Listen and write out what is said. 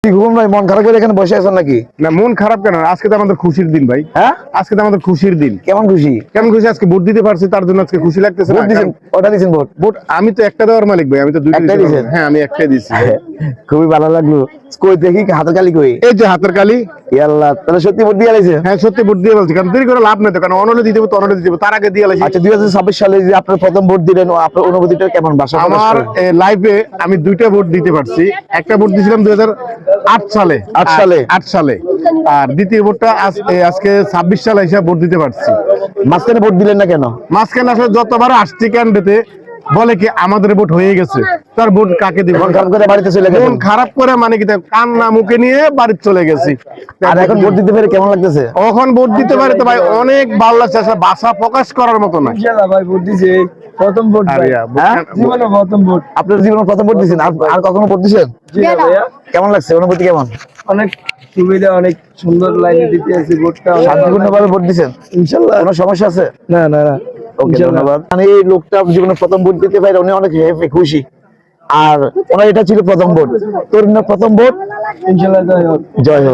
ভাই মন খারাপ করে এখানে বসে আছেন নাকি? না, মন খারাপ কেন? আজকে তো আমাদের খুশির দিন ভাই। হ্যাঁ, আজকে তো আমাদের খুশির দিন। কেমন খুশি? কেমন খুশি? আজকে ভোট দিতে পারছি, তার জন্য আজকে খুশি লাগতেছে না? ভোট দিয়েছেন? ওটা দিয়েছেন ভোট? ভোট আমি তো একটা দেওয়ার মালিক ভাই, আমি তো দুইটা একটাই দিতে দিছেন? পারবো। হ্যাঁ, আমি একটাই দিছি। খুবই ভালো লাগলো। কই দেখি হাতের কালি কই? এই যে হাতের কালি। আল্লাহ, তাহলে সত্যি ভোট দিয়ে আলাইছেন? হ্যাঁ, সত্যি ভোট দিয়ে বলছি, কারণ দেরি করে লাভ নেই তো, কারণ অনলে দিতে হবে তো অনলে দিতে হবে, তার আগে দিয়ে আলাইছি। আচ্ছা, 2026 সালে যে আপনার প্রথম ভোট দিলেন, আপনার অনুভূতিটা কেমন? ভাষা প্রকাশ আমার করেন। লাইফে আমি দুইটা ভোট দিতে পারছি। একটা ভোট দিয়েছিলাম 2008 সালে। 8 সালে? 8 সালে। আর দ্বিতীয় ভোটটা আজকে 26 সালে এসে ভোট দিতে পারছি। মাঝখানে ভোট দিলেন না কেন? মাঝখানে আসলে যতবার আসছি ক্যান্ডিডেটে বলে কি আমাদের ভোট হয়ে গেছে, তার ভোট কাকে দিব? মন খারাপ করে বাড়িতে চলে মন গেছেন? খারাপ করে মানে কি, কান্না মুখে নিয়ে বাড়ি চলে গেছি। আর এখন ভোট দিতে পেরে কেমন লাগতেছে? কখন ভোট দিতে পারে তো ভাই অনেক ভালো লাগছে, আসলে ভাষা প্রকাশ করার মতো না। ইনশাআল্লাহ ভাই ভোট দিছি, প্রথম ভোট ভাই। হ্যাঁ? জীবনে প্রথম ভোট। আপনার জীবনে প্রথম ভোট দিয়েছেন? আর কখনো ভোট দিয়েছেন? জি না ভাইয়া, কেমন লাগছে? অনুভূতি কেমন? অনেক সুবিধা, অনেক সুন্দর লাইনে দিতে আছি ভোটটা। শান্তিপূর্ণভাবে ভোট দিয়েছেন? ইনশাআল্লাহ। কোনো সমস্যা আছে? না না না, ওকে, ইনশাআল্লাহ। ধন্যবাদ। মানে এই লোকটা জীবনে প্রথম ভোট দিতে পারে, উনি অনেক হ্যাপি, খুশি। আর ওনার এটা ছিল প্রথম ভোট, তোর প্রথম ভোট। ইনশাআল্লাহ জয় হোক। জয় হোক।